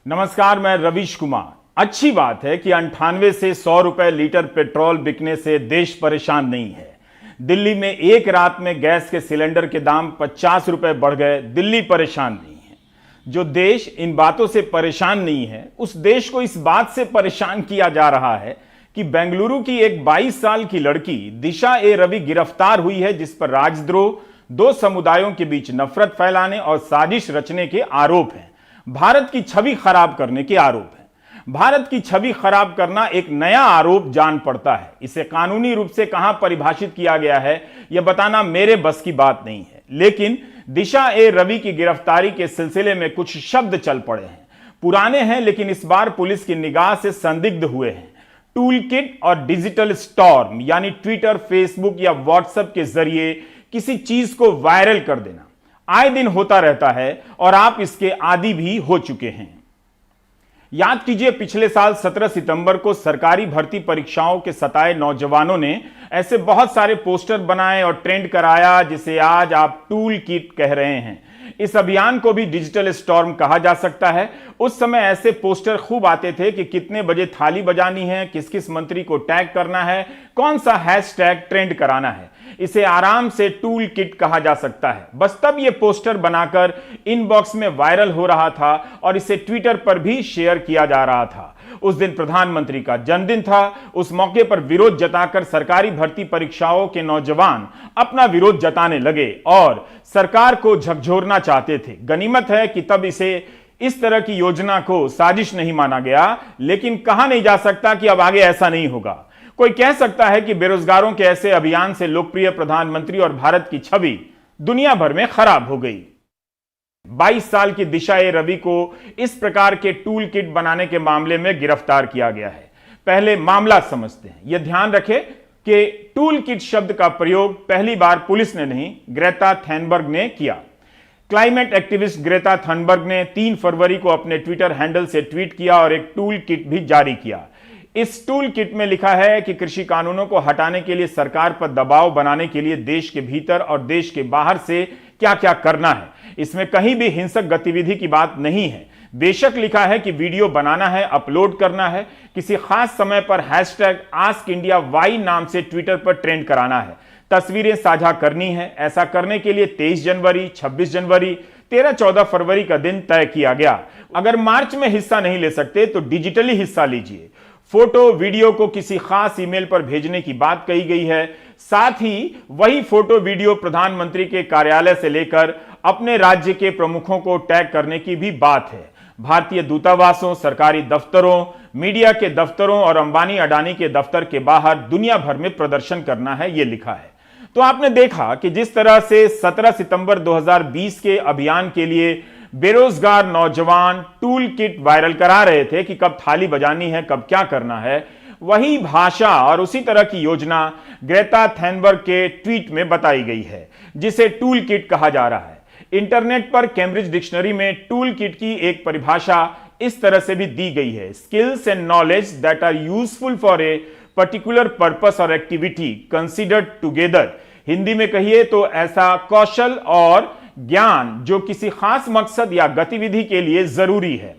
नमस्कार, मैं रवीश कुमार। अच्छी बात है कि 98 से 100 रुपए लीटर पेट्रोल बिकने से देश परेशान नहीं है। दिल्ली में एक रात में गैस के सिलेंडर के दाम 50 रुपए बढ़ गए, दिल्ली परेशान नहीं है। जो देश इन बातों से परेशान नहीं है, उस देश को इस बात से परेशान किया जा रहा है कि बेंगलुरु की एक 22 साल की लड़की दिशा ए रवि गिरफ्तार हुई है, जिस पर राजद्रोह, दो समुदायों के बीच नफरत फैलाने और साजिश रचने के आरोप हैं। भारत की छवि खराब करने के आरोप है। भारत की छवि खराब करना एक नया आरोप जान पड़ता है। इसे कानूनी रूप से कहां परिभाषित किया गया है, यह बताना मेरे बस की बात नहीं है, लेकिन दिशा ए रवि की गिरफ्तारी के सिलसिले में कुछ शब्द चल पड़े हैं। पुराने हैं, लेकिन इस बार पुलिस की निगाह से संदिग्ध हुए हैं। टूल किट और डिजिटल स्टॉर्म, यानी ट्विटर, फेसबुक या व्हाट्सएप के जरिए किसी चीज को वायरल कर देना आए दिन होता रहता है और आप इसके आदी भी हो चुके हैं। याद कीजिए, पिछले साल 17 सितंबर को सरकारी भर्ती परीक्षाओं के सताए नौजवानों ने ऐसे बहुत सारे पोस्टर बनाए और ट्रेंड कराया, जिसे आज आप टूल किट कह रहे हैं। इस अभियान को भी डिजिटल स्टॉर्म कहा जा सकता है। उस समय ऐसे पोस्टर खूब आते थे कि कितने बजे थाली बजानी है, किस किस मंत्री को टैग करना है, कौन सा हैशटैग ट्रेंड कराना है। इसे आराम से टूल किट कहा जा सकता है। बस तब यह पोस्टर बनाकर इनबॉक्स में वायरल हो रहा था और इसे ट्विटर पर भी शेयर किया जा रहा था। उस दिन प्रधानमंत्री का जन्मदिन था। उस मौके पर विरोध जताकर सरकारी भर्ती परीक्षाओं के नौजवान अपना विरोध जताने लगे और सरकार को झकझोरना चाहते थे। गनीमत है कि तब इसे इस तरह की योजना को साजिश नहीं माना गया, लेकिन कहा नहीं जा सकता कि अब आगे ऐसा नहीं होगा। कोई कह सकता है कि बेरोजगारों के ऐसे अभियान से लोकप्रिय प्रधानमंत्री और भारत की छवि दुनिया भर में खराब हो गई। 22 साल की दिशा ए रवि को इस प्रकार के टूल किट बनाने के मामले में गिरफ्तार किया गया है। पहले मामला समझते हैं। यह ध्यान रखें कि टूल किट शब्द का प्रयोग पहली बार पुलिस ने नहीं, ग्रेटा थैनबर्ग ने किया। क्लाइमेट एक्टिविस्ट ग्रेटा थनबर्ग ने 3 फरवरी को अपने ट्विटर हैंडल से ट्वीट किया और एक टूल किट भी जारी किया। इस टूल किट में लिखा है कि कृषि कानूनों को हटाने के लिए सरकार पर दबाव बनाने के लिए देश के भीतर और देश के बाहर से क्या क्या करना है। इसमें कहीं भी हिंसक गतिविधि की बात नहीं है। बेशक लिखा है कि वीडियो बनाना है, अपलोड करना है, किसी खास समय पर हैशटैग आस्क इंडिया वाई नाम से ट्विटर पर ट्रेंड कराना है, तस्वीरें साझा करनी है। ऐसा करने के लिए 23 जनवरी, 26 जनवरी, 13-14 फरवरी का दिन तय किया गया। अगर मार्च में हिस्सा नहीं ले सकते तो डिजिटली हिस्सा लीजिए। फोटो वीडियो को किसी खास ईमेल पर भेजने की बात कही गई है। साथ ही वही फोटो वीडियो प्रधानमंत्री के कार्यालय से लेकर अपने राज्य के प्रमुखों को टैग करने की भी बात है। भारतीय दूतावासों, सरकारी दफ्तरों, मीडिया के दफ्तरों और अंबानी अडानी के दफ्तर के बाहर दुनिया भर में प्रदर्शन करना है, यह लिखा है। तो आपने देखा कि जिस तरह से 17 सितंबर 2020 के अभियान के लिए बेरोजगार नौजवान टूल किट वायरल करा रहे थे कि कब थाली बजानी है, कब क्या करना है, वही भाषा और उसी तरह की योजना ग्रेटा थैनबर्ग के ट्वीट में बताई गई है, जिसे टूल किट कहा जा रहा है। इंटरनेट पर कैम्ब्रिज डिक्शनरी में टूल किट की एक परिभाषा इस तरह से भी दी गई है: skills and knowledge that are useful for a particular purpose और एक्टिविटी कंसिडर्ड टुगेदर। हिंदी में कहिए तो ऐसा कौशल और ज्ञान जो किसी खास मकसद या गतिविधि के लिए जरूरी है।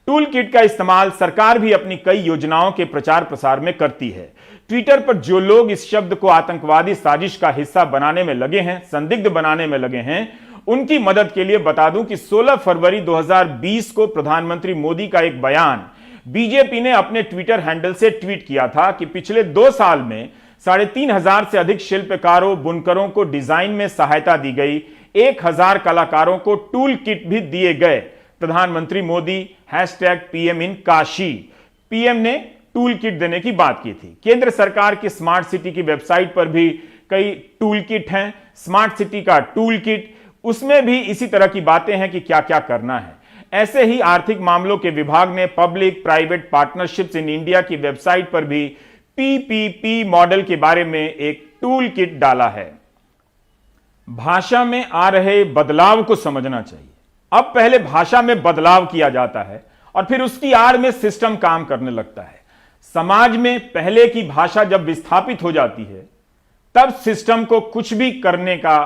टूल किट का इस्तेमाल सरकार भी अपनी कई योजनाओं के प्रचार प्रसार में करती है। ट्विटर पर जो लोग इस शब्द को आतंकवादी साजिश का हिस्सा बनाने में लगे हैं, संदिग्ध बनाने में लगे हैं, उनकी मदद के लिए बता दूं कि 16 फरवरी 2020 को प्रधानमंत्री मोदी का एक बयान बीजेपी ने अपने ट्विटर हैंडल से ट्वीट किया था कि पिछले 2 साल में 3,500 से अधिक शिल्पकारों, बुनकरों को डिजाइन में सहायता दी गई। 1,000 कलाकारों को टूल किट भी दिए गए। प्रधानमंत्री मोदी #PM इन काशी। पीएम ने टूल किट देने की बात की थी। केंद्र सरकार की स्मार्ट सिटी की वेबसाइट पर भी कई टूल किट हैं। स्मार्ट सिटी का टूल किट, उसमें भी इसी तरह की बातें हैं कि क्या क्या करना है। ऐसे ही आर्थिक मामलों के विभाग ने public private partnerships in India की वेबसाइट पर भी PPP मॉडल के बारे में एक टूल किट डाला है। भाषा में आ रहे बदलाव को समझना चाहिए। अब पहले भाषा में बदलाव किया जाता है और फिर उसकी आड़ में सिस्टम काम करने लगता है। समाज में पहले की भाषा जब विस्थापित हो जाती है, तब सिस्टम को कुछ भी करने का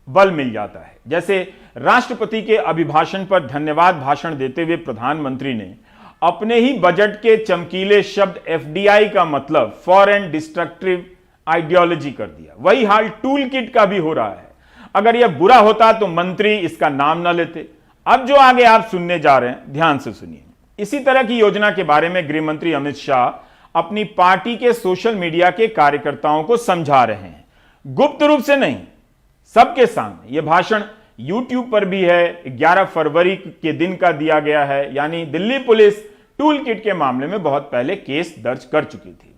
बल मिल जाता है। जैसे राष्ट्रपति के अभिभाषण पर धन्यवाद भाषण देते हुए प्रधानमंत्री ने अपने ही बजट के चमकीले शब्द एफडीआई का मतलब फॉरेन डिस्ट्रक्टिव आइडियोलॉजी कर दिया। वही हाल टूल किट का भी हो रहा है। अगर यह बुरा होता तो मंत्री इसका नाम न लेते। अब जो आगे आप सुनने जा रहे हैं, ध्यान से सुनिए। इसी तरह की योजना के बारे में गृह मंत्री अमित शाह अपनी पार्टी के सोशल मीडिया के कार्यकर्ताओं को समझा रहे हैं, गुप्त रूप से नहीं, सबके सामने। यह भाषण YouTube पर भी है, 11 फरवरी के दिन का दिया गया है। यानी दिल्ली पुलिस टूल किट के मामले में बहुत पहले केस दर्ज कर चुकी थी।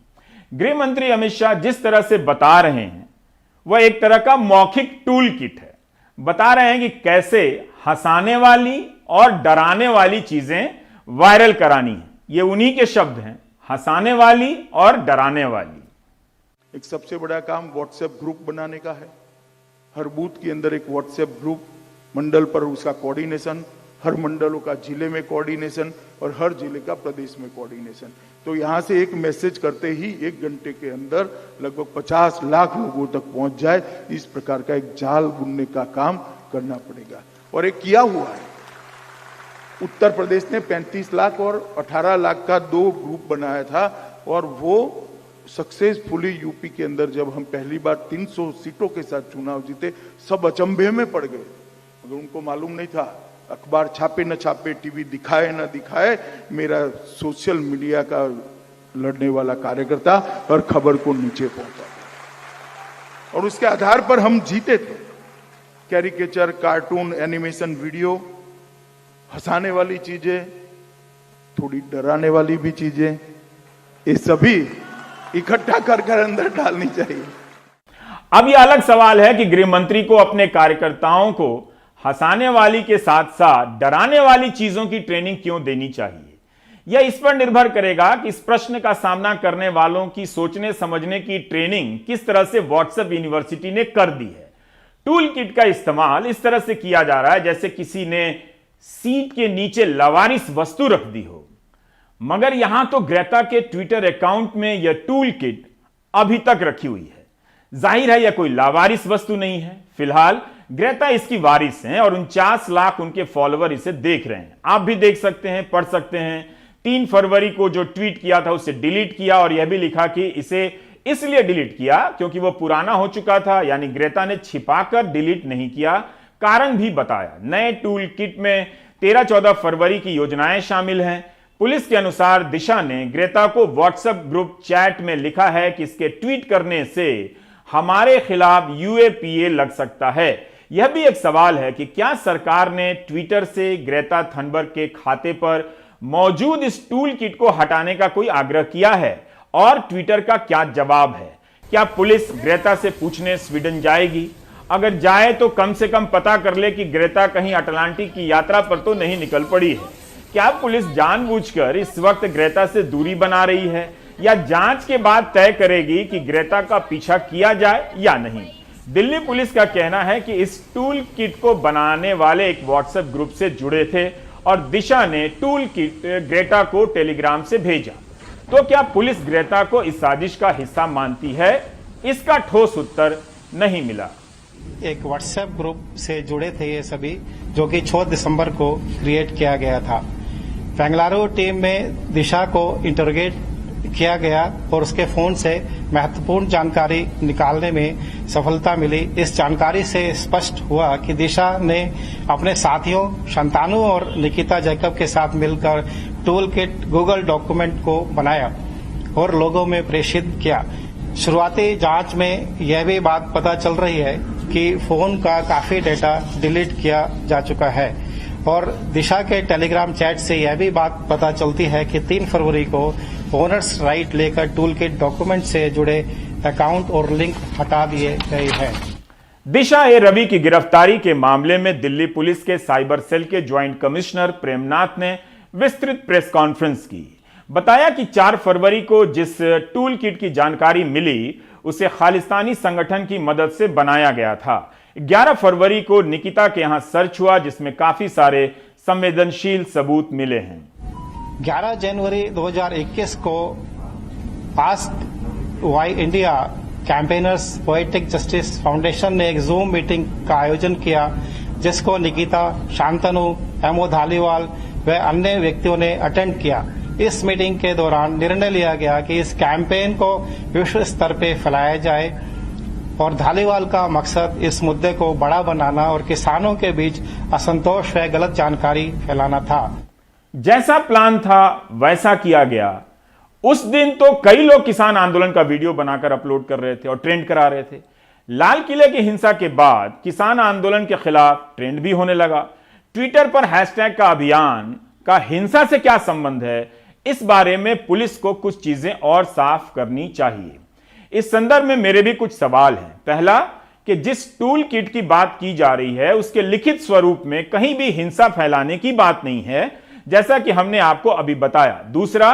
गृह मंत्री अमित शाह जिस तरह से बता रहे हैं वह एक तरह का मौखिक टूल किट है। बता रहे हैं कि कैसे हंसाने वाली और डराने वाली चीजें वायरल करानी है। ये उन्हीं के शब्द हैं, हंसाने वाली और डराने वाली। एक सबसे बड़ा काम व्हाट्सएप ग्रुप बनाने का है। हर बूथ के अंदर एक व्हाट्सएप ग्रुप, मंडल पर उसका कोऑर्डिनेशन, हर मंडलों का जिले में कोऑर्डिनेशन और हर जिले का प्रदेश में कोऑर्डिनेशन। तो यहां से एक मैसेज करते ही 1 घंटे के अंदर लगभग 50 लाख लोगों तक पहुंच जाए, इस प्रकार का एक जाल बुनने का काम करना पड़ेगा। और एक किया हुआ है। उत्तर प्रदेश ने 35 लाख और 18 लाख का 2 ग्रुप बनाया था और वो सक्सेसफुली यूपी के अंदर जब हम पहली बार 300 सीटों के साथ चुनाव जीते, सब अचंभे में पड़ गए। अगर उनको मालूम नहीं था, अखबार छापे न छापे, टीवी दिखाए न दिखाए, मेरा सोशल मीडिया का लड़ने वाला कार्यकर्ता हर खबर को नीचे पहुंचा और उसके आधार पर हम जीते थे। कैरिकेचर, कार्टून, एनिमेशन, वीडियो, हंसाने वाली चीजें, थोड़ी डराने वाली भी चीजें, ये सभी इकट्ठा कर अंदर डालनी चाहिए। अब यह अलग सवाल है कि गृह मंत्री को अपने कार्यकर्ताओं को हंसाने वाली के साथ साथ डराने वाली चीजों की ट्रेनिंग क्यों देनी चाहिए। यह इस पर निर्भर करेगा कि इस प्रश्न का सामना करने वालों की सोचने समझने की ट्रेनिंग किस तरह से व्हाट्सएप यूनिवर्सिटी ने कर दी है। टूल किट का इस्तेमाल इस तरह से किया जा रहा है जैसे किसी ने सीट के नीचे लावारिस वस्तु रख दी हो। मगर यहां तो ग्रेटा के ट्विटर अकाउंट में यह टूल किट अभी तक रखी हुई है। जाहिर है यह कोई लावारिस वस्तु नहीं है। फिलहाल ग्रेटा इसकी वारिस हैं और 49 लाख उनके फॉलोअर इसे देख रहे हैं। आप भी देख सकते हैं, पढ़ सकते हैं। 3 फरवरी को जो ट्वीट किया था उसे डिलीट किया और यह भी लिखा कि इसे इसलिए डिलीट किया क्योंकि वह पुराना हो चुका था। यानी ग्रेटा ने छिपाकर डिलीट नहीं किया, कारण भी बताया। नए टूल किट में 13-14 फरवरी की योजनाएं शामिल हैं। पुलिस के अनुसार दिशा ने ग्रेटा को व्हाट्सएप ग्रुप चैट में लिखा है कि इसके ट्वीट करने से हमारे खिलाफ यूएपीए लग सकता है। यह भी एक सवाल है कि क्या सरकार ने ट्विटर से ग्रेटा थनबर्ग के खाते पर मौजूद इस टूल किट को हटाने का कोई आग्रह किया है और ट्विटर का क्या जवाब है। क्या पुलिस ग्रेटा से पूछने स्वीडन जाएगी? अगर जाए तो कम से कम पता कर ले कि ग्रेटा कहीं अटलांटिक की यात्रा पर तो नहीं निकल पड़ी है। क्या पुलिस जानबूझकर इस वक्त ग्रेटा से दूरी बना रही है या जांच के बाद तय करेगी कि ग्रेटा का पीछा किया जाए या नहीं। दिल्ली पुलिस का कहना है कि इस टूल किट को बनाने वाले एक व्हाट्सएप ग्रुप से जुड़े थे और दिशा ने टूल किट ग्रेटा को टेलीग्राम से भेजा। तो क्या पुलिस ग्रेटा को इस साजिश का हिस्सा मानती है? इसका ठोस उत्तर नहीं मिला। एक व्हाट्सएप ग्रुप से जुड़े थे ये सभी, जो कि 6 दिसंबर को क्रिएट किया गया था। बेंगलुरु टीम में दिशा को इंटरोगेट किया गया और उसके फोन से महत्वपूर्ण जानकारी निकालने में सफलता मिली। इस जानकारी से स्पष्ट हुआ कि दिशा ने अपने साथियों शंतानु और निकिता जैकब के साथ मिलकर टूल किट गूगल डॉक्यूमेंट को बनाया और लोगों में प्रेषित किया। शुरुआती जांच में यह भी बात पता चल रही है कि फोन का काफी डेटा डिलीट किया जा चुका है और दिशा के टेलीग्राम चैट से यह भी बात पता चलती है कि 3 फरवरी को ओनर्स राइट लेकर टूल किट डॉक्यूमेंट से जुड़े अकाउंट और लिंक हटा दिए गए हैं। दिशा ए रवि की गिरफ्तारी के मामले में दिल्ली पुलिस के साइबर सेल के ज्वाइंट कमिश्नर प्रेमनाथ ने विस्तृत प्रेस कॉन्फ्रेंस की। बताया कि 4 फरवरी को जिस टूल किट की जानकारी मिली उसे खालिस्तानी संगठन की मदद से बनाया गया था। 11 फरवरी को निकिता के यहां सर्च हुआ जिसमें काफी सारे संवेदनशील सबूत मिले हैं। 11 जनवरी 2021 को ask why India campaigners poetic justice foundation ने एक जूम मीटिंग का आयोजन किया, जिसको निकिता, शांतनु, एमओ धालीवाल व अन्य व्यक्तियों ने अटेंड किया। इस मीटिंग के दौरान निर्णय लिया गया कि इस कैंपेन को विश्व स्तर पर फैलाया जाए और धालीवाल का मकसद इस मुद्दे को बड़ा बनाना और किसानों के बीच असंतोष व गलत जानकारी फैलाना था। जैसा प्लान था वैसा किया गया। उस दिन तो कई लोग किसान आंदोलन का वीडियो बनाकर अपलोड कर रहे थे और ट्रेंड करा रहे थे। लाल किले की हिंसा के बाद किसान आंदोलन के खिलाफ ट्रेंड भी होने लगा। ट्विटर पर हैशटैग का अभियान का हिंसा से क्या संबंध है, इस बारे में पुलिस को कुछ चीजें और साफ करनी चाहिए। इस संदर्भ में मेरे भी कुछ सवाल हैं। पहला, कि जिस टूल किट की बात की जा रही है उसके लिखित स्वरूप में कहीं भी हिंसा फैलाने की बात नहीं है, जैसा कि हमने आपको अभी बताया। दूसरा,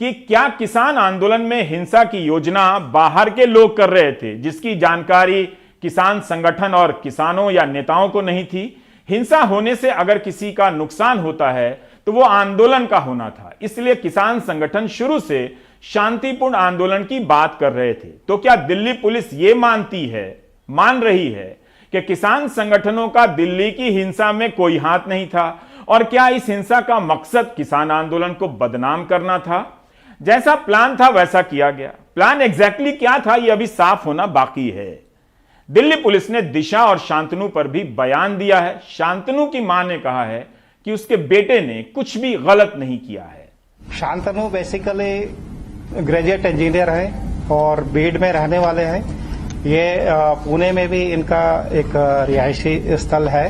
कि क्या किसान आंदोलन में हिंसा की योजना बाहर के लोग कर रहे थे, जिसकी जानकारी किसान संगठन और किसानों या नेताओं को नहीं थी। हिंसा होने से अगर किसी का नुकसान होता है तो वो आंदोलन का होना था, इसलिए किसान संगठन शुरू से शांतिपूर्ण आंदोलन की बात कर रहे थे। तो क्या दिल्ली पुलिस ये मान रही है कि किसान संगठनों का दिल्ली की हिंसा में कोई हाथ नहीं था? और क्या इस हिंसा का मकसद किसान आंदोलन को बदनाम करना था? जैसा प्लान था वैसा किया गया। प्लान एग्जैक्टली क्या था, यह अभी साफ होना बाकी है। दिल्ली पुलिस ने दिशा और शांतनु पर भी बयान दिया है। शांतनु की मां ने कहा है कि उसके बेटे ने कुछ भी गलत नहीं किया है। शांतनु बेसिकली ग्रेजुएट इंजीनियर है और बीड में रहने वाले हैं। ये पुणे में भी इनका एक रिहायशी स्थल है।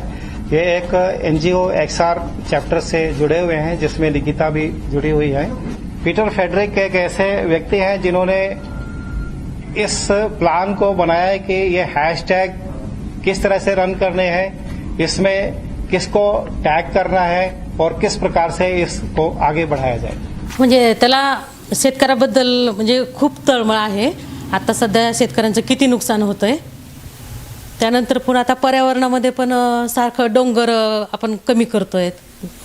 ये एक एनजीओ एक्सआर चैप्टर से जुड़े हुए हैं, जिसमें निकिता भी जुड़ी हुई है। पीटर फेडरिक एक ऐसे व्यक्ति हैं जिन्होंने इस प्लान को बनाया है कि ये हैशटैग किस तरह से रन करने हैं, इसमें किसको टॅग करना है और किस प्रकार से इसको आगे बढ़ाया जाए। म्हणजे त्याला शेतकऱ्याबद्दल म्हणजे खूप तळमळ आहे। आता सध्या शेतकऱ्यांचं किती नुकसान होतंय, त्यानंतर पुन्हा आता पर्यावरणामध्ये पण सारखं डोंगर आपण कमी करतोय,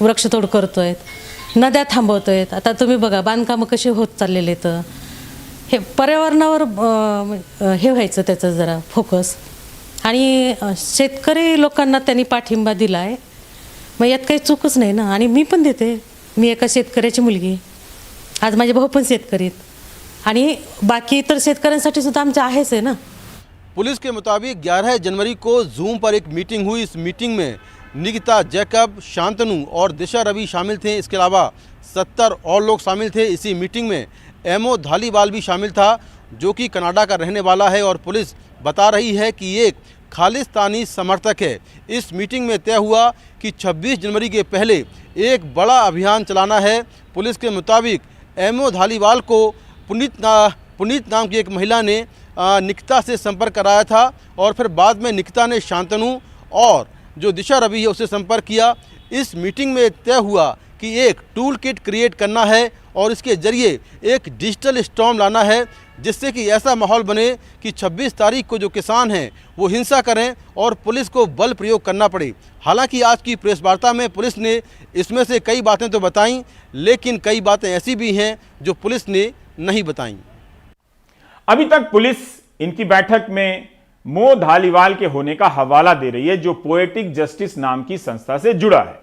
वृक्षतोड करतोय, नद्या थांबवतोय। आता तुम्ही बघा बांधकामं कशी होत चाललेले आहेत। हे पर्यावरणावर हे व्हायचं त्याचं जरा फोकस, आणि शेतकरी लोकांना त्यांनी पाठिंबा दिला आहे। मग यात काही चूकच नाही ना, आणि मी पण देते। मी एका शेतकऱ्याची मुलगी, आज माझे भाऊ पण शेतकरी आहेत आणि बाकी इतर शेतकऱ्यांसाठी सुद्धा आमचं आहेच आहे ना। पुलिस के मुताबिक 11 जनवरी को जूम पर एक मीटिंग हुई। इस मीटिंग में निकिता, जैकब, शांतनु और दिशा रवि शामिल थे। इसके अलावा 70 और लोग शामिल थे। इसी मीटिंग में एमओ धालीवाल भी शामिल था, जो कि कनाडा का रहने वाला है और पुलिस बता रही है कि एक खालिस्तानी समर्थक है। इस मीटिंग में तय हुआ कि 26 जनवरी के पहले एक बड़ा अभियान चलाना है। पुलिस के मुताबिक एमओ धालीवाल को पुनीत नाम की एक महिला ने निकिता से संपर्क कराया था और फिर बाद में निकिता ने शांतनु और जो दिशा रवि है उससे संपर्क किया। इस मीटिंग में तय हुआ कि एक टूल किट क्रिएट करना है और इसके जरिए एक डिजिटल स्टॉर्म लाना है, जिससे कि ऐसा माहौल बने कि 26 तारीख को जो किसान हैं वो हिंसा करें और पुलिस को बल प्रयोग करना पड़े। हालांकि आज की प्रेस वार्ता में पुलिस ने इसमें से कई बातें तो बताईं, लेकिन कई बातें ऐसी भी हैं जो पुलिस ने नहीं बताईं। अभी तक पुलिस इनकी बैठक में मो धालीवाल के होने का हवाला दे रही है, जो पोएटिक जस्टिस नाम की संस्था से जुड़ा है।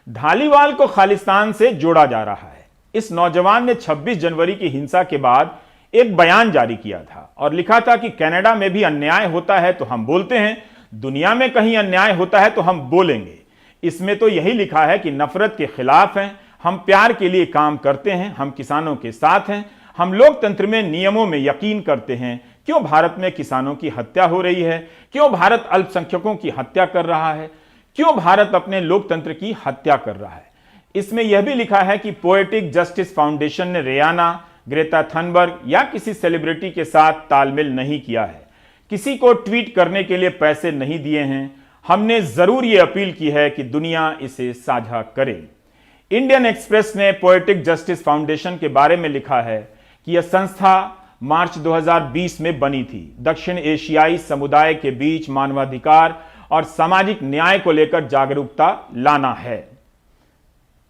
धालीवाल को खालिस्तान से जोड़ा जा रहा है। इस नौजवान ने 26 जनवरी की हिंसा के बाद एक बयान जारी किया था और लिखा था कि कनाडा में भी अन्याय होता है तो हम बोलते हैं, दुनिया में कहीं अन्याय होता है तो हम बोलेंगे। इसमें तो यही लिखा है कि नफरत के खिलाफ हैं, हम प्यार के लिए काम करते हैं, हम किसानों के साथ हैं, हम लोकतंत्र में नियमों में यकीन करते हैं। क्यों भारत में किसानों की हत्या हो रही है? क्यों भारत अल्पसंख्यकों की हत्या कर रहा है? क्यों भारत अपने लोकतंत्र की हत्या कर रहा है? इसमें यह भी लिखा है कि पोएटिक जस्टिस फाउंडेशन ने रियाना, ग्रेटा थनबर्ग या किसी सेलिब्रिटी के साथ तालमेल नहीं किया है, किसी को ट्वीट करने के लिए पैसे नहीं दिए हैं। हमने जरूर यह अपील की है कि दुनिया इसे साझा करे। इंडियन एक्सप्रेस ने पोएटिक जस्टिस फाउंडेशन के बारे में लिखा है कि यह संस्था मार्च 2020 में बनी थी। दक्षिण एशियाई समुदाय के बीच मानवाधिकार और सामाजिक न्याय को लेकर जागरूकता लाना है।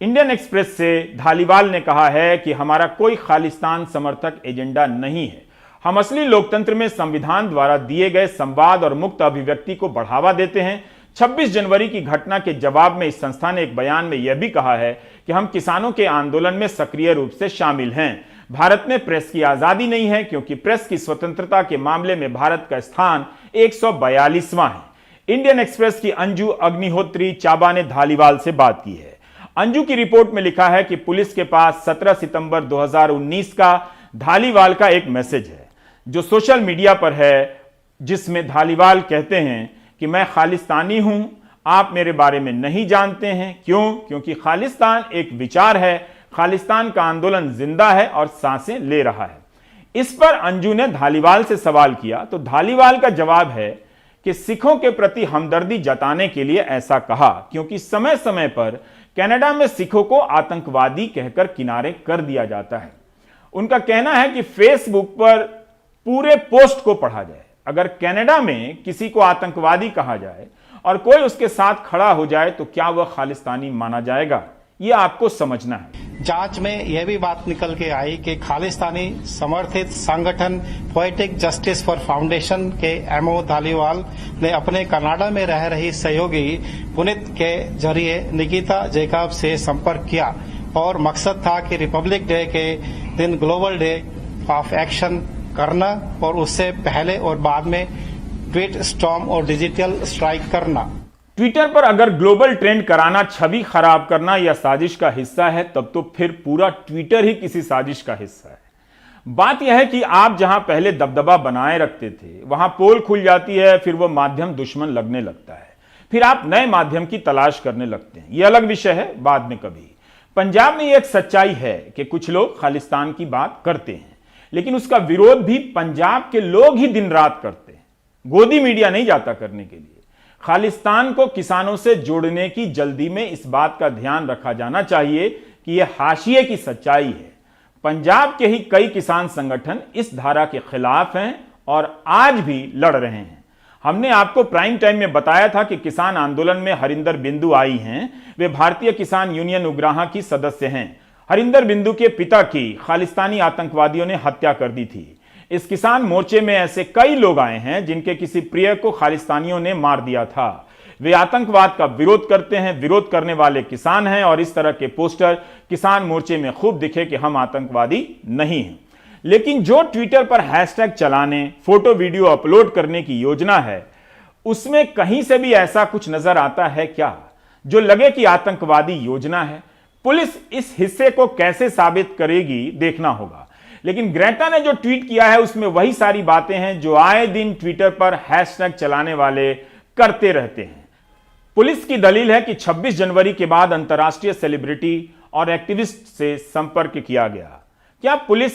इंडियन एक्सप्रेस से धालीवाल ने कहा है कि हमारा कोई खालिस्तान समर्थक एजेंडा नहीं है, हम असली लोकतंत्र में संविधान द्वारा दिए गए संवाद और मुक्त अभिव्यक्ति को बढ़ावा देते हैं। 26 जनवरी की घटना के जवाब में इस संस्था ने एक बयान में यह भी कहा है कि हम किसानों के आंदोलन में सक्रिय रूप से शामिल हैं। भारत में प्रेस की आजादी नहीं है क्योंकि प्रेस की स्वतंत्रता के मामले में भारत का स्थान 142वां है। इंडियन एक्सप्रेस की अंजू अग्निहोत्री चाबा ने धालीवाल से बात की है। अंजू की रिपोर्ट में लिखा है कि पुलिस के पास 17 सितंबर 2019 का धालीवाल का एक मैसेज है जो सोशल मीडिया पर है, जिसमें धालीवाल कहते हैं कि मैं खालिस्तानी हूं, आप मेरे बारे में नहीं जानते हैं। क्योंकि खालिस्तान एक विचार है, खालिस्तान का आंदोलन जिंदा है और सांसें ले रहा है। इस पर अंजू ने धालीवाल से सवाल किया तो धालीवाल का जवाब है कि सिखों के प्रति हमदर्दी जताने के लिए ऐसा कहा क्योंकि समय समय पर कनाडा में सिखों को आतंकवादी कहकर किनारे कर दिया जाता है। उनका कहना है कि फेसबुक पर पूरे पोस्ट को पढ़ा जाए। अगर कनाडा में किसी को आतंकवादी कहा जाए और कोई उसके साथ खड़ा हो जाए तो क्या वह खालिस्तानी माना जाएगा? यह आपको समझना है। जांच में यह भी बात निकल के आई कि खालिस्तानी समर्थित संगठन पोएटिक जस्टिस फॉर फाउंडेशन के एमओ धालीवाल ने अपने कनाडा में रह रही सहयोगी पुनीत के जरिए निकिता जैकब से संपर्क किया और मकसद था कि रिपब्लिक डे के दिन ग्लोबल डे ऑफ एक्शन करना और उससे पहले और बाद में ट्वीट स्टॉर्म और डिजिटल स्ट्राइक करना। ट्विटर पर अगर ग्लोबल ट्रेंड कराना छवि खराब करना या साजिश का हिस्सा है तब तो फिर पूरा ट्विटर ही किसी साजिश का हिस्सा है। बात यह है कि आप जहां पहले दबदबा बनाए रखते थे वहां पोल खुल जाती है, फिर वो माध्यम दुश्मन लगने लगता है, फिर आप नए माध्यम की तलाश करने लगते हैं। यह अलग विषय है, बाद में कभी। पंजाब में एक सच्चाई है कि कुछ लोग खालिस्तान की बात करते हैं, लेकिन उसका विरोध भी पंजाब के लोग ही दिन रात करते हैं। गोदी मीडिया नहीं जाता करने के लिए। खालिस्तान को किसानों से जोड़ने की जल्दी में इस बात का ध्यान रखा जाना चाहिए कि यह हाशिए की सच्चाई है। पंजाब के ही कई किसान संगठन इस धारा के खिलाफ हैं और आज भी लड़ रहे हैं। हमने आपको प्राइम टाइम में बताया था कि किसान आंदोलन में हरिंदर बिंदु आई हैं। वे भारतीय किसान यूनियन उग्राहा की सदस्य हैं। हरिंदर बिंदु के पिता की खालिस्तानी आतंकवादियों ने हत्या कर दी थी। इस किसान मोर्चे में ऐसे कई लोग आए हैं जिनके किसी प्रिय को खालिस्तानियों ने मार दिया था। वे आतंकवाद का विरोध करते हैं, विरोध करने वाले किसान हैं और इस तरह के पोस्टर किसान मोर्चे में खूब दिखे कि हम आतंकवादी नहीं हैं। लेकिन जो ट्विटर पर हैशटैग चलाने, फोटो वीडियो अपलोड करने की योजना है, उसमें कहीं से भी ऐसा कुछ नजर आता है क्या जो लगे कि आतंकवादी योजना है? पुलिस इस हिस्से को कैसे साबित करेगी देखना होगा। लेकिन ग्रेटा ने जो ट्वीट किया है उसमें वही सारी बातें हैं जो आए दिन ट्विटर पर हैशटैग चलाने वाले करते रहते हैं। पुलिस की दलील है कि 26 जनवरी के बाद अंतर्राष्ट्रीय सेलिब्रिटी और एक्टिविस्ट से संपर्क किया गया। क्या पुलिस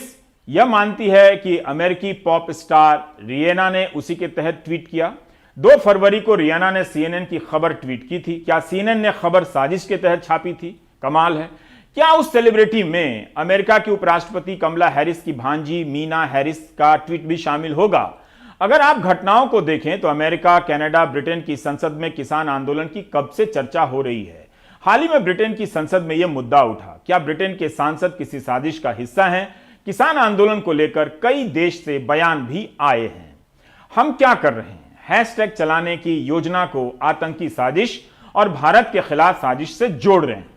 यह मानती है कि अमेरिकी पॉप स्टार रियाना ने उसी के तहत ट्वीट किया? 2 फरवरी को रियाना ने CNN की खबर ट्वीट की थी। क्या CNN ने खबर साजिश के तहत छापी थी? कमाल है। क्या उस सेलिब्रिटी में अमेरिका की उपराष्ट्रपति कमला हैरिस की भांजी मीना हैरिस का ट्वीट भी शामिल होगा? अगर आप घटनाओं को देखें तो अमेरिका, कनाडा, ब्रिटेन की संसद में किसान आंदोलन की कब से चर्चा हो रही है। हाल ही में ब्रिटेन की संसद में यह मुद्दा उठा। क्या ब्रिटेन के सांसद किसी साजिश का हिस्सा हैं? किसान आंदोलन को लेकर कई देश से बयान भी आए हैं। हम क्या कर रहे हैं? हैशटैग चलाने की योजना को आतंकी साजिश और भारत के खिलाफ साजिश से जोड़ रहे हैं।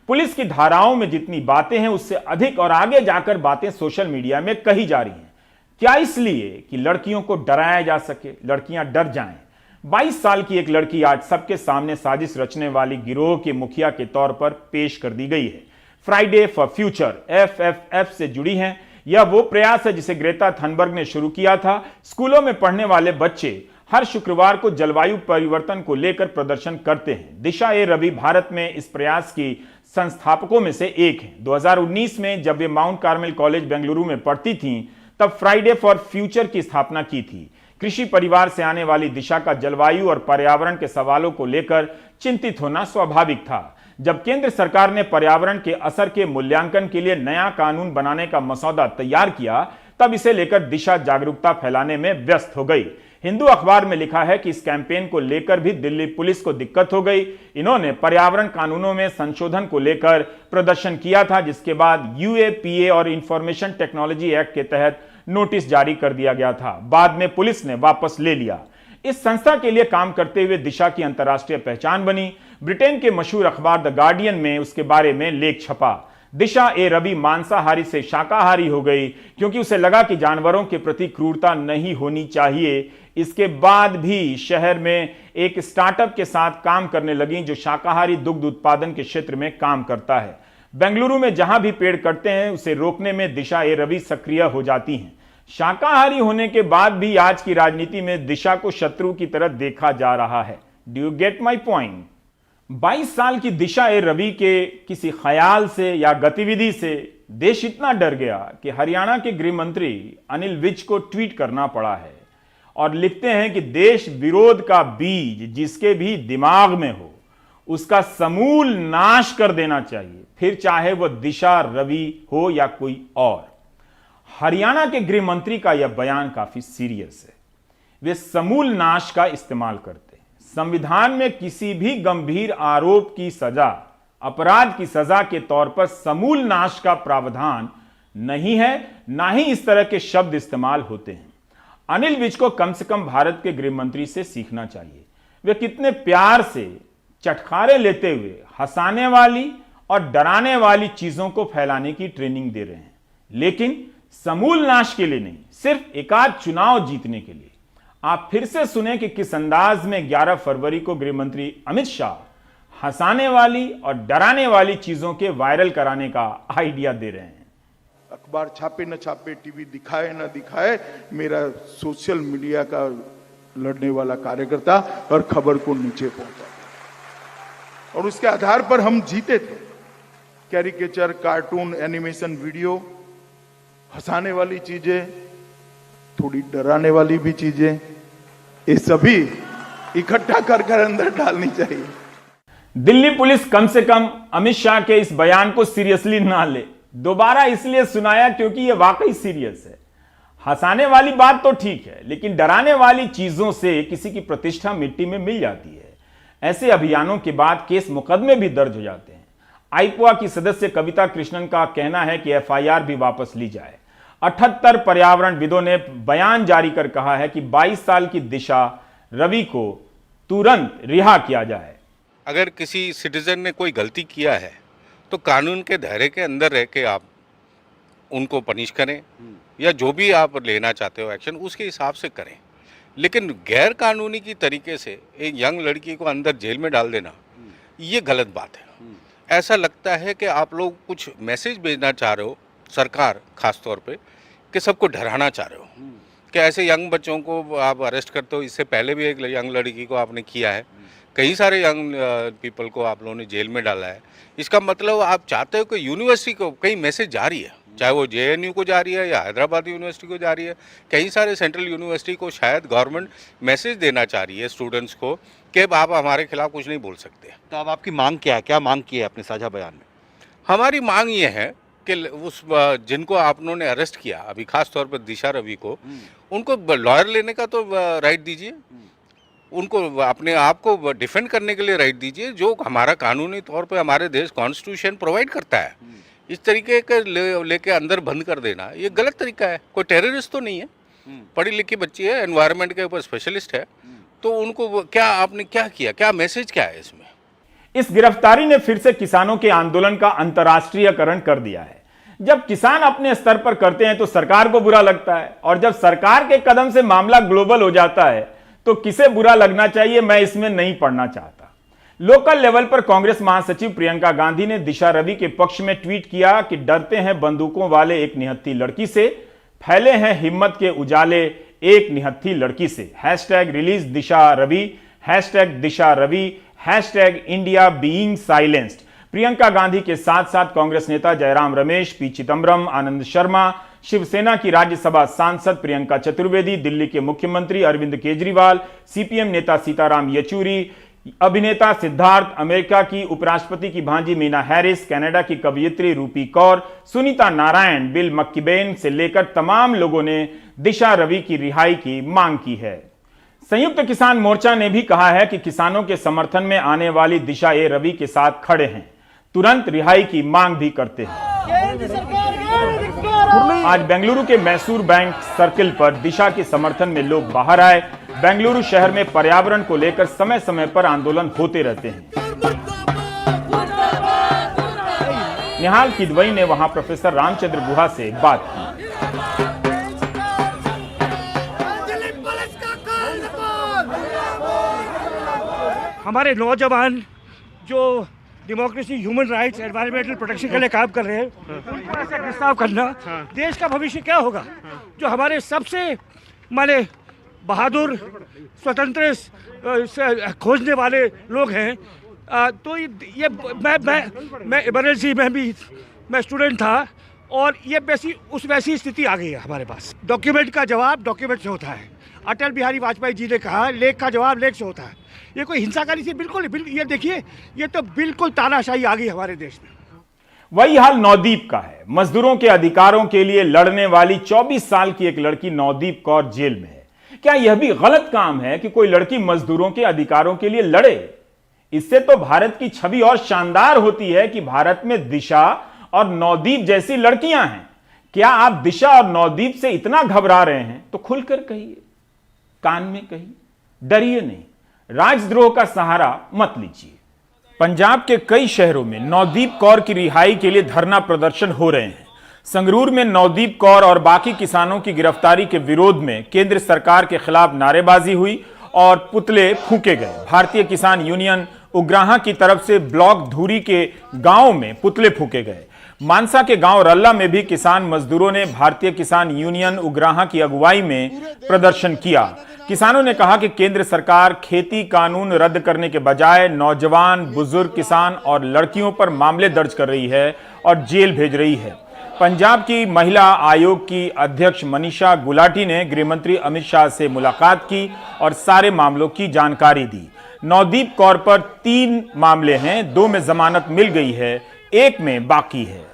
पुलिस की धाराओं में जितनी बातें हैं उससे अधिक और आगे जाकर बातें सोशल मीडिया में कही जा रही हैं। क्या इसलिए कि लड़कियों को डराया जा सके, लड़कियां डर जाएं? 22 साल की एक लड़की आज सबके सामने साजिश रचने वाली गिरोह के मुखिया के तौर पर पेश कर दी गई है। फ्राइडे फॉर फ्यूचर FFF से जुड़ी हैं। यह वो प्रयास है जिसे ग्रेटा थनबर्ग ने शुरू किया था। स्कूलों में पढ़ने वाले बच्चे हर शुक्रवार को जलवायु परिवर्तन को लेकर प्रदर्शन करते हैं। दिशा ए रवि भारत में इस प्रयास की संस्थापकों में से एक हैं। 2019 में जब वे माउंट कार्मेल कॉलेज बेंगलुरु में पढ़ती थीं, तब फ्राइडे फॉर फ्यूचर की स्थापना की थी। कृषि परिवार से आने वाली दिशा का जलवायु और पर्यावरण के सवालों को लेकर चिंतित होना स्वाभाविक था। जब केंद्र सरकार ने पर्यावरण के असर के मूल्यांकन के लिए नया कानून बनाने का मसौदा तैयार किया, तब इसे लेकर दिशा जागरूकता फैलाने में व्यस्त हो गई। हिंदू अखबार में लिखा है कि इस कैंपेन को लेकर भी दिल्ली पुलिस को दिक्कत हो गई। इन्होंने पर्यावरण कानूनों में संशोधन को लेकर प्रदर्शन किया था, जिसके बाद UAPA और इंफॉर्मेशन टेक्नोलॉजी एक्ट के तहत नोटिस जारी कर दिया गया था। बाद में पुलिस ने वापस ले लिया। इस संस्था के लिए काम करते हुए दिशा की अंतर्राष्ट्रीय पहचान बनी। ब्रिटेन के मशहूर अखबार द गार्डियन में उसके बारे में लेख छपा। दिशा ए रवि मांसाहारी से शाकाहारी हो गई क्योंकि उसे लगा कि जानवरों के प्रति क्रूरता नहीं होनी चाहिए। इसके बाद भी शहर में एक स्टार्टअप के साथ काम करने लगी जो शाकाहारी दुग्ध उत्पादन के क्षेत्र में काम करता है। बेंगलुरु में जहां भी पेड़ कटते हैं उसे रोकने में दिशा ए रवि सक्रिय हो जाती हैं। शाकाहारी होने के बाद भी आज की राजनीति में दिशा को शत्रु की तरह देखा जा रहा है। Do you get my point? 22 साल की दिशा ए रवि के किसी ख्याल से या गतिविधि से देश इतना डर गया कि हरियाणा के गृह मंत्री अनिल विज को ट्वीट करना पड़ा है और लिखते हैं कि देश विरोध का बीज जिसके भी दिमाग में हो उसका समूल नाश कर देना चाहिए, फिर चाहे वह दिशा रवि हो या कोई और। हरियाणा के गृह मंत्री का यह बयान काफी सीरियस है। वे समूल नाश का इस्तेमाल करते हैं। संविधान में किसी भी गंभीर आरोप की सजा अपराध की सजा के तौर पर समूल नाश का प्रावधान नहीं है, ना ही इस तरह के शब्द इस्तेमाल होते हैं। अनिल विज को कम से कम भारत के गृह मंत्री से सीखना चाहिए। वे कितने प्यार से चटखारे लेते हुए हंसाने वाली और डराने वाली चीजों को फैलाने की ट्रेनिंग दे रहे हैं, लेकिन समूल नाश के लिए नहीं, सिर्फ एकाध चुनाव जीतने के लिए। आप फिर से सुने कि किस अंदाज में 11 फरवरी को गृह मंत्री अमित शाह हंसाने वाली और डराने वाली चीजों के वायरल कराने का आइडिया दे रहे हैं। अखबार छापे न छापे, टीवी दिखाए न दिखाए, मेरा सोशल मीडिया का लड़ने वाला कार्यकर्ता और खबर को नीचे पहुंचा और उसके आधार पर हम जीते थे। कैरिकेचर, कार्टून, एनिमेशन, वीडियो, हंसाने वाली चीजें, थोड़ी डराने वाली भी चीजें, ये सभी इकट्ठा कर अंदर डालनी चाहिए। दिल्ली पुलिस कम से कम अमित शाह के इस बयान को सीरियसली ना ले। दोबारा इसलिए सुनाया क्योंकि यह वाकई सीरियस है। हंसाने वाली बात तो ठीक है, लेकिन डराने वाली चीजों से किसी की प्रतिष्ठा मिट्टी में मिल जाती है। ऐसे अभियानों के बाद केस मुकदमे भी दर्ज हो जाते हैं। आईपुआ की सदस्य कविता कृष्णन का कहना है कि एफआईआर भी वापस ली जाए। 78 पर्यावरणविदों ने बयान जारी कर कहा है कि 22 साल की दिशा रवि को तुरंत रिहा किया जाए। अगर किसी सिटीजन ने कोई गलती किया है तो कानून के दायरे के अंदर रह के आप उनको पनिश करें या जो भी आप लेना चाहते हो एक्शन उसके हिसाब से करें। लेकिन गैर कानूनी की तरीके से एक यंग लड़की को अंदर जेल में डाल देना ये गलत बात है। ऐसा लगता है कि आप लोग कुछ मैसेज भेजना चाह रहे हो, सरकार खास तौर पे, कि सबको डराना चाह रहे हो कि ऐसे यंग बच्चों को आप अरेस्ट करते हो। इससे पहले भी एक यंग लड़की को आपने किया है, कई सारे यंग पीपल को आप लोगों ने जेल में डाला है। इसका मतलब आप चाहते हो कि यूनिवर्सिटी को कई मैसेज जा रही है, चाहे वो जेएनयू को जा रही है या हैदराबाद यूनिवर्सिटी को जा रही है, कई सारे सेंट्रल यूनिवर्सिटी को शायद गवर्नमेंट मैसेज देना चाह रही है स्टूडेंट्स को कि आप हमारे खिलाफ कुछ नहीं बोल सकते। तो अब आपकी मांग क्या है, क्या मांग की है अपने साझा बयान में? हमारी मांग ये है कि उस जिनको आप लोगों ने अरेस्ट किया अभी खास तौर पर दिशा रवि को, उनको लॉयर लेने का तो राइट दीजिए, उनको अपने आप को डिफेंड करने के लिए राइट दीजिए जो हमारा कानूनी तौर पे हमारे देश कॉन्स्टिट्यूशन प्रोवाइड करता है। इस तरीके के लेके अंदर बंद कर देना ये गलत तरीका है। कोई टेररिस्ट तो नहीं है, पढ़ी लिखी बच्ची है, एनवायरनमेंट के ऊपर स्पेशलिस्ट है, तो उनको क्या आपने क्या किया, क्या मैसेज क्या है इसमें? इस गिरफ्तारी ने फिर से किसानों के आंदोलन का अंतर्राष्ट्रीयकरण कर दिया है। जब किसान अपने स्तर पर करते हैं तो सरकार को बुरा लगता है, और जब सरकार के कदम से मामला ग्लोबल हो जाता है तो किसे बुरा लगना चाहिए, मैं इसमें नहीं पढ़ना चाहता। लोकल लेवल पर कांग्रेस महासचिव प्रियंका गांधी ने दिशा रवि के पक्ष में ट्वीट किया कि डरते हैं बंदूकों वाले एक निहत्थी लड़की से, फैले हैं हिम्मत के उजाले एक निहत्थी लड़की से। Hashtag release Disha Ravi, hashtag Disha Ravi, hashtag India being silenced. Priyanka Gandhi के साथ साथ कांग्रेस नेता जयराम रमेश, पी चिदम्बरम, आनंद शर्मा, शिवसेना की राज्यसभा सांसद प्रियंका चतुर्वेदी, दिल्ली के मुख्यमंत्री अरविंद केजरीवाल, सीपीएम नेता सीताराम येचुरी, अभिनेता सिद्धार्थ, अमेरिका की उपराष्ट्रपति की भांजी मीना हैरिस, कनाडा की कवयित्री रूपी कौर, सुनीता नारायण, बिल मक्कीबेन से लेकर तमाम लोगों ने दिशा रवि की रिहाई की मांग की है। संयुक्त किसान मोर्चा ने भी कहा है कि किसानों के समर्थन में आने वाली दिशा ए रवि के साथ खड़े हैं, तुरंत रिहाई की मांग भी करते हैं। आज बेंगलुरु के मैसूर बैंक सर्किल पर दिशा के समर्थन में लोग बाहर आए। बेंगलुरु शहर में पर्यावरण को लेकर समय समय पर आंदोलन होते रहते हैं। निहाल किदवई ने वहां प्रोफेसर रामचंद्र गुहा से बात की। हमारे नौजवान जो democracy, human rights, environmental protection के लिए काम कर रहे हैं, उनको ऐसे प्रस्ताव करना, देश का भविष्य क्या होगा? जो हमारे सबसे माने बहादुर स्वतंत्र खोजने वाले लोग हैं, तो ये मैं इमरजेंसी में भी मैं स्टूडेंट था और ये वैसी स्थिति आ गई है हमारे पास। डॉक्यूमेंट का जवाब डॉक्यूमेंट से होता है। अटल बिहारी वाजपेयी जी ने कहा लेख का जवाब लेख से होता है। ये कोई हिंसाकारी से बिल्कुल ये देखिए, ये तो बिल्कुल तानाशाही आ गई हमारे देश में। वही हाल नवदीप का है। मजदूरों के अधिकारों के लिए लड़ने वाली 24 साल की एक लड़की नवदीप कौर जेल में है। क्या यह भी गलत काम है कि कोई लड़की मजदूरों के अधिकारों के लिए लड़े? इससे तो भारत की छवि और शानदार होती है कि भारत में दिशा और नवदीप जैसी लड़कियां हैं। क्या आप दिशा और नवदीप से इतना घबरा रहे हैं तो खुलकर कहिए, कान में कहिए, डरिए नहीं। राजद्रोह का सहारा मत लीजिए। पंजाब के कई शहरों में नवदीप कौर की रिहाई के लिए धरना प्रदर्शन हो रहे हैं। संगरूर में नवदीप कौर और बाकी किसानों की गिरफ्तारी के विरोध में केंद्र सरकार के खिलाफ नारेबाजी हुई और पुतले फूंके गए। भारतीय किसान यूनियन उग्राहा की तरफ से ब्लॉक धूरी के गांव में पुतले फूंके गए। मानसा के गांव रल्ला में भी किसान मजदूरों ने भारतीय किसान यूनियन उग्राहा की अगुवाई में प्रदर्शन किया। किसानों ने कहा कि केंद्र सरकार खेती कानून रद्द करने के बजाय नौजवान, बुजुर्ग, किसान और लड़कियों पर मामले दर्ज कर रही है और जेल भेज रही है। पंजाब की महिला आयोग की अध्यक्ष मनीषा गुलाटी ने गृहमंत्री अमित शाह से मुलाकात की और सारे मामलों की जानकारी दी। नवदीप कौर पर 3 मामले हैं, 2 में जमानत मिल गई है, 1 में बाकी है।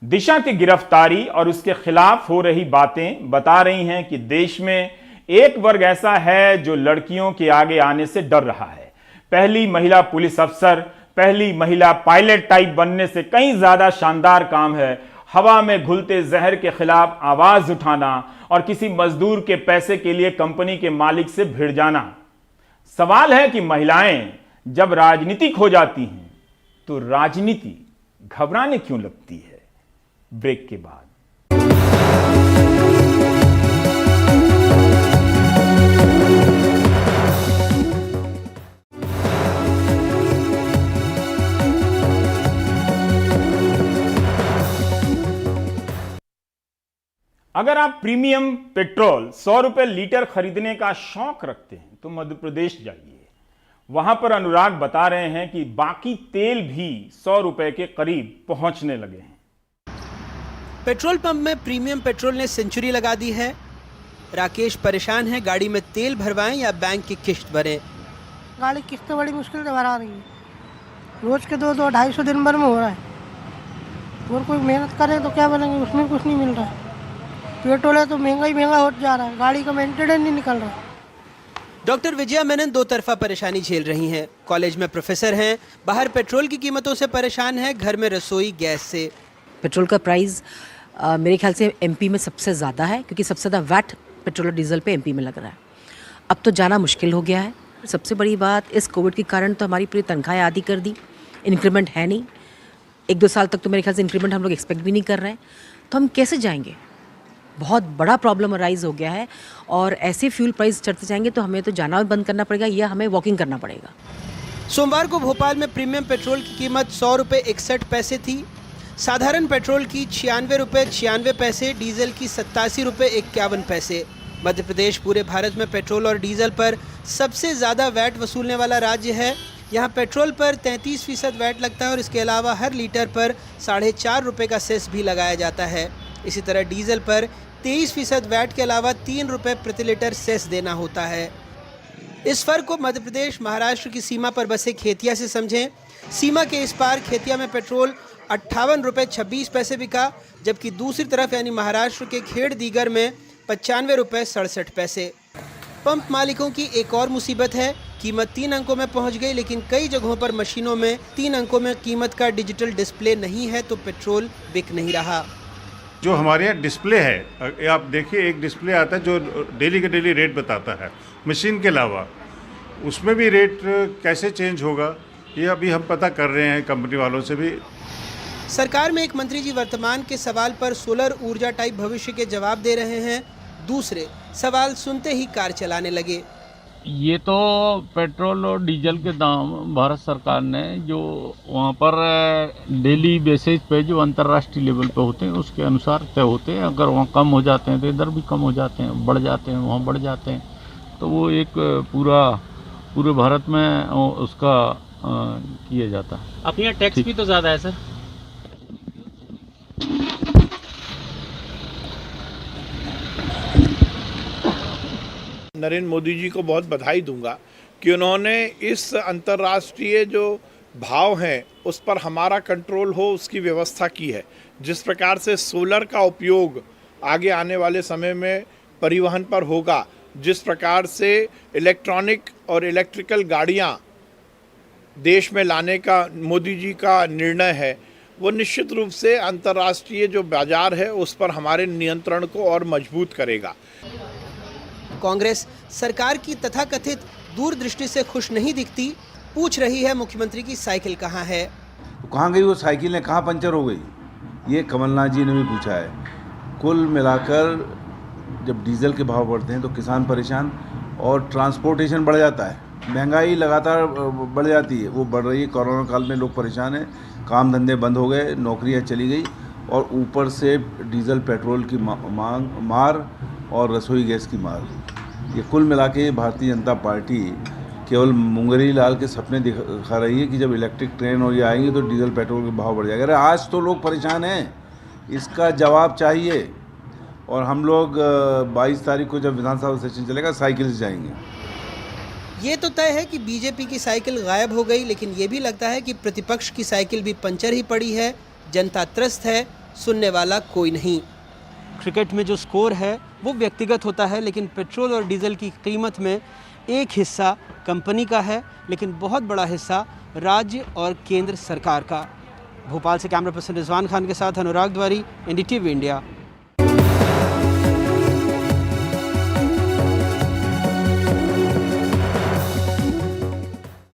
दिशा की गिरफ्तारी और उसके खिलाफ हो रही बातें बता रही हैं कि देश में एक वर्ग ऐसा है जो लड़कियों के आगे आने से डर रहा है। पहली महिला पुलिस अफसर, पहली महिला पायलट टाइप बनने से कहीं ज्यादा शानदार काम है हवा में घुलते जहर के खिलाफ आवाज उठाना और किसी मजदूर के पैसे के लिए कंपनी के मालिक से भिड़ जाना। सवाल है कि महिलाएं जब राजनीतिक हो जाती हैं तो राजनीति घबराने क्यों लगती है? ब्रेक के बाद। अगर आप प्रीमियम पेट्रोल 100 रुपए लीटर खरीदने का शौक रखते हैं तो मध्य प्रदेश जाइए। वहां पर अनुराग बता रहे हैं कि बाकी तेल भी 100 रुपए के करीब पहुंचने लगे हैं। पेट्रोल पंप में प्रीमियम पेट्रोल ने सेंचुरी लगा दी है। राकेश परेशान है, गाड़ी में तेल भरवाएं या बैंक की किश्त भरें। गाड़ी किस्तें बड़ी मुश्किल से भरा रही है। रोज के 200-250 दिन भर में हो रहा है और कोई मेहनत करे तो क्या बनेंगे, उसमें कुछ नहीं मिल रहा है। पेट्रोल है तो महंगा हो जा रहा है, गाड़ी का मेंटेनेंस नहीं निकल रहा। डॉक्टर विजया मेनन दो तरफा परेशानी झेल रही हैं। कॉलेज में प्रोफेसर हैं, बाहर पेट्रोल की कीमतों से परेशान है, घर में रसोई गैस से। पेट्रोल का प्राइस मेरे ख्याल से एमपी में सबसे ज़्यादा है, क्योंकि सबसे ज़्यादा वैट पेट्रोल और डीजल पे एमपी में लग रहा है। अब तो जाना मुश्किल हो गया है। सबसे बड़ी बात, इस कोविड के कारण तो हमारी पूरी तनख्वाहें आधी कर दी, इंक्रीमेंट है नहीं। 1-2 साल तक तो मेरे ख्याल से इंक्रीमेंट हम लोग एक्सपेक्ट भी नहीं कर रहे हैं, तो हम कैसे जाएंगे? बहुत बड़ा प्रॉब्लम राइज हो गया है और ऐसे फ्यूल प्राइस चढ़ते जाएंगे तो हमें तो जाना भी बंद करना पड़ेगा या हमें वॉकिंग करना पड़ेगा। सोमवार को भोपाल में प्रीमियम पेट्रोल की कीमत 100 रुपये 61 पैसे थी। साधारण पेट्रोल की 96 रुपये 96 पैसे, डीजल की 87 रुपये 51 पैसे। मध्य प्रदेश पूरे भारत में पेट्रोल और डीजल पर सबसे ज़्यादा वैट वसूलने वाला राज्य है। यहाँ पेट्रोल पर 33% वैट लगता है और इसके अलावा हर लीटर पर 4.5 रुपये का सेस भी लगाया जाता है। इसी तरह डीजल पर 23% वैट के अलावा 3 रुपये प्रति लीटर सेस देना होता है। इस फर्क को मध्य प्रदेश महाराष्ट्र की सीमा पर बसे खेतिया से समझें। सीमा के इस पार खेतिया में पेट्रोल 58 रुपये 26 पैसे बिका, जबकि दूसरी तरफ यानी महाराष्ट्र के खेड़ दीगर में 95 रुपये 67 पैसे। पंप मालिकों की एक और मुसीबत है, कीमत 3 अंकों में पहुंच गई, लेकिन कई जगहों पर मशीनों में 3 अंकों में कीमत का डिजिटल डिस्प्ले नहीं है तो पेट्रोल बिक नहीं रहा। जो हमारे यहाँ डिस्प्ले है, आप देखिए एक डिस्प्ले आता है जो डेली का डेली रेट बताता है, मशीन के अलावा उसमें भी रेट कैसे चेंज होगा ये अभी हम पता कर रहे हैं कंपनी वालों से भी। सरकार में एक मंत्री जी वर्तमान के सवाल पर सोलर ऊर्जा टाइप भविष्य के जवाब दे रहे हैं, दूसरे सवाल सुनते ही कार चलाने लगे। ये तो पेट्रोल और डीजल के दाम भारत सरकार ने जो वहाँ पर डेली बेसिस पे जो अंतर्राष्ट्रीय लेवल पे होते हैं उसके अनुसार तय होते हैं। अगर वहाँ कम हो जाते हैं तो इधर भी कम हो जाते हैं, बढ़ जाते हैं वहाँ बढ़ जाते हैं। तो वो एक पूरे भारत में उसका किया जाता है। अपने यहाँ टैक्स भी तो ज़्यादा है सर। नरेंद्र मोदी जी को बहुत बधाई दूंगा कि उन्होंने इस अंतर्राष्ट्रीय जो भाव हैं उस पर हमारा कंट्रोल हो उसकी व्यवस्था की है। जिस प्रकार से सोलर का उपयोग आगे आने वाले समय में परिवहन पर होगा, जिस प्रकार से इलेक्ट्रॉनिक और इलेक्ट्रिकल गाड़ियां देश में लाने का मोदी जी का निर्णय है, वो निश्चित रूप से अंतर्राष्ट्रीय जो बाजार है उस पर हमारे नियंत्रण को और मजबूत करेगा। कांग्रेस सरकार की तथाकथित दूरदृष्टि से खुश नहीं दिखती, पूछ रही है मुख्यमंत्री की साइकिल कहाँ है। कहाँ गई वो साइकिल, ने कहाँ पंचर हो गई, ये कमलनाथ जी ने भी पूछा है। कुल मिलाकर जब डीजल के भाव बढ़ते हैं तो किसान परेशान और ट्रांसपोर्टेशन बढ़ जाता है, महंगाई लगातार बढ़ जाती है, वो बढ़ रही है। कोरोना काल में लोग परेशान हैं, काम धंधे बंद हो गए, नौकरियां चली गई और ऊपर से डीजल पेट्रोल की मार और रसोई गैस की मार। ये कुल मिला के भारतीय जनता पार्टी केवल मुंगेरी लाल के सपने दिखा रही है कि जब इलेक्ट्रिक ट्रेन और ये आएंगे तो डीजल पेट्रोल के भाव बढ़ जाएगा। अरे आज तो लोग परेशान हैं, इसका जवाब चाहिए। और हम लोग 22 तारीख को जब विधानसभा सेशन चलेगा साइकिल से जाएंगे। ये तो तय है कि बीजेपी की साइकिल गायब हो गई, लेकिन ये भी लगता है कि प्रतिपक्ष की साइकिल भी पंचर ही पड़ी है। जनता त्रस्त है, सुनने वाला कोई नहीं। क्रिकेट में जो स्कोर है वो व्यक्तिगत होता है, लेकिन पेट्रोल और डीजल की कीमत में एक हिस्सा कंपनी का है, लेकिन बहुत बड़ा हिस्सा राज्य और केंद्र सरकार का। भोपाल से कैमरा पर्सन रिजवान खान के साथ अनुराग द्वारी, NDTV इंडिया।